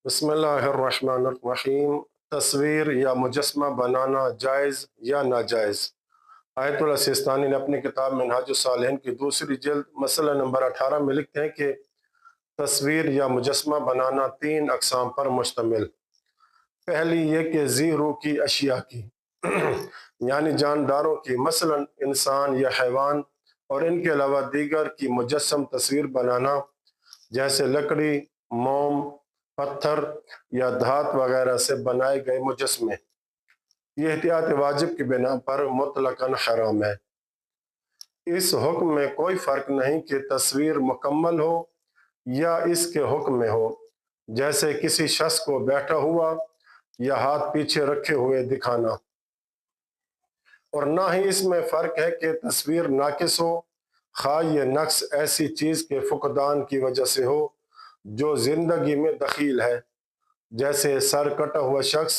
بسم اللہ الرحمن الرحیم۔ تصویر یا مجسمہ بنانا جائز یا ناجائز؟ آیت اللہ سیستانی نے اپنی کتاب منہاج الصالحین کی دوسری جلد مسئلہ نمبر 18 میں لکھتے ہیں کہ تصویر یا مجسمہ بنانا 3 اقسام پر مشتمل۔ پہلی یہ کہ ذی روح کی اشیاء کی یعنی جانداروں کی، مثلا انسان یا حیوان اور ان کے علاوہ دیگر کی مجسم تصویر بنانا، جیسے لکڑی، موم، پتھر یا دھات وغیرہ سے بنائے گئے مجسمے۔ یہ احتیاط واجب کی بنا پر مطلقاً حرام ہے۔ اس حکم میں کوئی فرق نہیں کہ تصویر مکمل ہو یا اس کے حکم میں ہو، جیسے کسی شخص کو بیٹھا ہوا یا ہاتھ پیچھے رکھے ہوئے دکھانا، اور نہ ہی اس میں فرق ہے کہ تصویر ناقص ہو، خواہ یہ نقص ایسی چیز کے فقدان کی وجہ سے ہو جو زندگی میں دخیل ہے، جیسے سر کٹا ہوا شخص،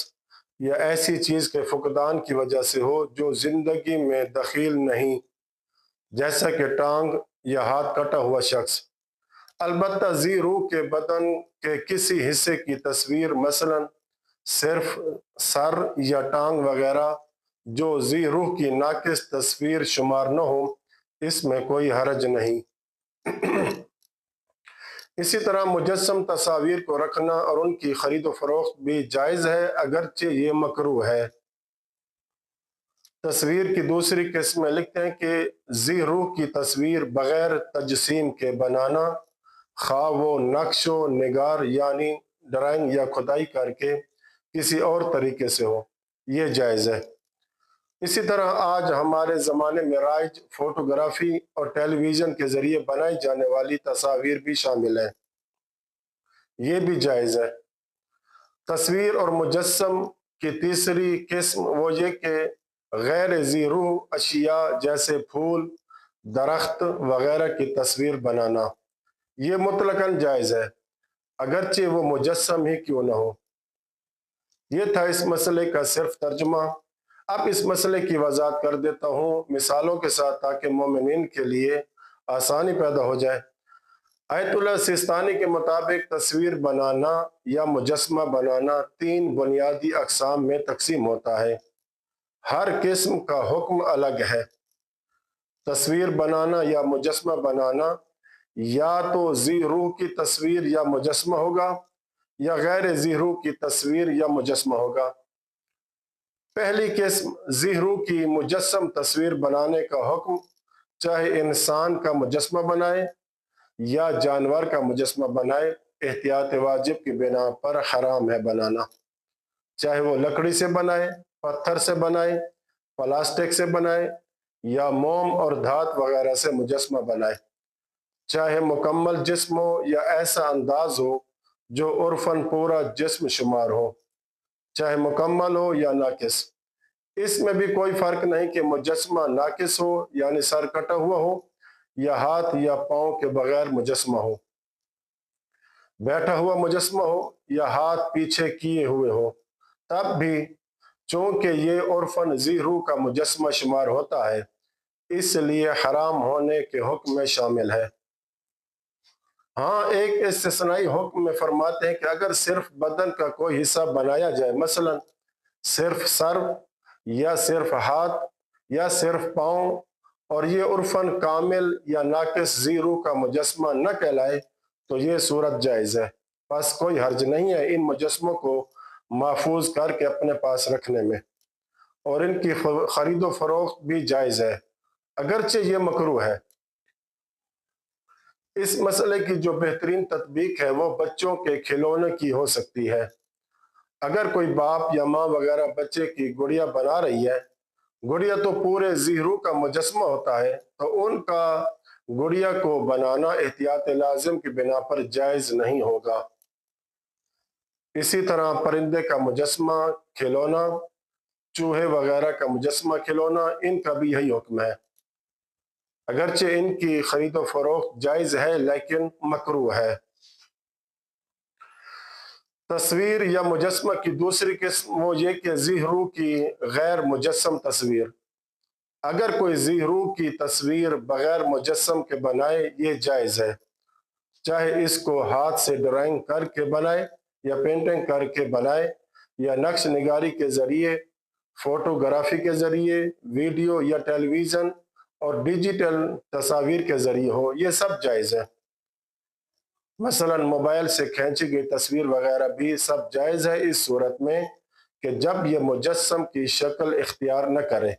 یا ایسی چیز کے فقدان کی وجہ سے ہو جو زندگی میں دخیل نہیں، جیسا کہ ٹانگ یا ہاتھ کٹا ہوا شخص۔ البتہ ذی روح کے بدن کے کسی حصے کی تصویر، مثلا صرف سر یا ٹانگ وغیرہ، جو ذی روح کی ناقص تصویر شمار نہ ہو، اس میں کوئی حرج نہیں۔ اسی طرح مجسم تصاویر کو رکھنا اور ان کی خرید و فروخت بھی جائز ہے، اگرچہ یہ مکروہ ہے۔ تصویر کی دوسری قسم میں لکھتے ہیں کہ ذی روح کی تصویر بغیر تجسیم کے بنانا، خواہ وہ نقش و نگار یعنی ڈرائنگ یا کھدائی کر کے کسی اور طریقے سے ہو، یہ جائز ہے۔ اسی طرح آج ہمارے زمانے میں رائج فوٹوگرافی اور ٹیلی ویژن کے ذریعے بنائی جانے والی تصاویر بھی شامل ہیں، یہ بھی جائز ہے۔ تصویر اور مجسم کی تیسری قسم وہ یہ کہ غیر ذی روح اشیاء جیسے پھول، درخت وغیرہ کی تصویر بنانا، یہ مطلقاً جائز ہے، اگرچہ وہ مجسم ہی کیوں نہ ہو۔ یہ تھا اس مسئلے کا صرف ترجمہ۔ اب اس مسئلے کی وضاحت کر دیتا ہوں مثالوں کے ساتھ، تاکہ مومنین کے لیے آسانی پیدا ہو جائے۔ آیت اللہ سیستانی کے مطابق تصویر بنانا یا مجسمہ بنانا 3 بنیادی اقسام میں تقسیم ہوتا ہے، ہر قسم کا حکم الگ ہے۔ تصویر بنانا یا مجسمہ بنانا یا تو ذی روح کی تصویر یا مجسمہ ہوگا، یا غیر ذی روح کی تصویر یا مجسمہ ہوگا۔ پہلی قسم ذی روح کی مجسم تصویر بنانے کا حکم، چاہے انسان کا مجسمہ بنائے یا جانور کا مجسمہ بنائے، احتیاط واجب کی بنا پر حرام ہے بنانا، چاہے وہ لکڑی سے بنائے، پتھر سے بنائے، پلاسٹک سے بنائے، یا موم اور دھات وغیرہ سے مجسمہ بنائے، چاہے مکمل جسم ہو یا ایسا انداز ہو جو عرفاً پورا جسم شمار ہو، چاہے مکمل ہو یا ناقص۔ اس میں بھی کوئی فرق نہیں کہ مجسمہ ناقص ہو یعنی سر کٹا ہوا ہو، یا ہاتھ یا پاؤں کے بغیر مجسمہ ہو، بیٹھا ہوا مجسمہ ہو یا ہاتھ پیچھے کیے ہوئے ہو، تب بھی چونکہ یہ عرفاً ذی روح کا مجسمہ شمار ہوتا ہے، اس لیے حرام ہونے کے حکم میں شامل ہے۔ ہاں، ایک استثنائی حکم میں فرماتے ہیں کہ اگر صرف بدن کا کوئی حصہ بنایا جائے، مثلا صرف سر یا صرف ہاتھ یا صرف پاؤں، اور یہ عرفاً کامل یا ناقص ذی روح کا مجسمہ نہ کہلائے، تو یہ صورت جائز ہے۔ بس کوئی حرج نہیں ہے ان مجسموں کو محفوظ کر کے اپنے پاس رکھنے میں، اور ان کی خرید و فروخت بھی جائز ہے، اگرچہ یہ مکروہ ہے۔ اس مسئلے کی جو بہترین تطبیق ہے وہ بچوں کے کھلونے کی ہو سکتی ہے۔ اگر کوئی باپ یا ماں وغیرہ بچے کی گڑیا بنا رہی ہے، گڑیا تو پورے ذی روح کا مجسمہ ہوتا ہے، تو ان کا گڑیا کو بنانا احتیاط لازم کی بنا پر جائز نہیں ہوگا۔ اسی طرح پرندے کا مجسمہ کھلونا، چوہے وغیرہ کا مجسمہ کھلونا، ان کا بھی یہی حکم ہے، اگرچہ ان کی خرید و فروخت جائز ہے لیکن مکروہ ہے۔ تصویر یا مجسمہ کی دوسری قسم وہ یہ کہ ذی روح کی غیر مجسم تصویر۔ اگر کوئی ذی روح کی تصویر بغیر مجسم کے بنائے، یہ جائز ہے، چاہے اس کو ہاتھ سے ڈرائنگ کر کے بنائے یا پینٹنگ کر کے بنائے، یا نقش نگاری کے ذریعے، فوٹوگرافی کے ذریعے، ویڈیو یا ٹیلی ویژن اور ڈیجیٹل تصاویر کے ذریعے ہو، یہ سب جائز ہے۔ مثلا موبائل سے کھینچی گئی تصویر وغیرہ بھی سب جائز ہے، اس صورت میں کہ جب یہ مجسم کی شکل اختیار نہ کرے،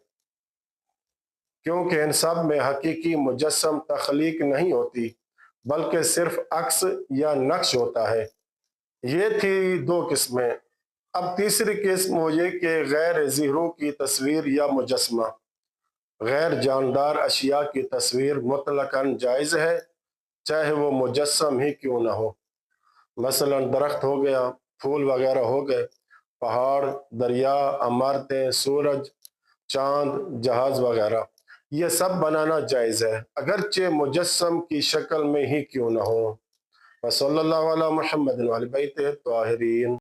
کیونکہ ان سب میں حقیقی مجسم تخلیق نہیں ہوتی بلکہ صرف عکس یا نقش ہوتا ہے۔ یہ تھی 2 قسمیں۔ اب تیسری قسم وہ یہ کہ غیر ذی روح کی تصویر یا مجسمہ، غیر جاندار اشیاء کی تصویر مطلقاً جائز ہے، چاہے وہ مجسم ہی کیوں نہ ہو۔ مثلا درخت ہو گیا، پھول وغیرہ ہو گئے، پہاڑ، دریا، عمارتیں، سورج، چاند، جہاز وغیرہ، یہ سب بنانا جائز ہے، اگرچہ مجسم کی شکل میں ہی کیوں نہ ہو۔ وصلی اللہ علی محمد وعلی بیتہ الطاہرین۔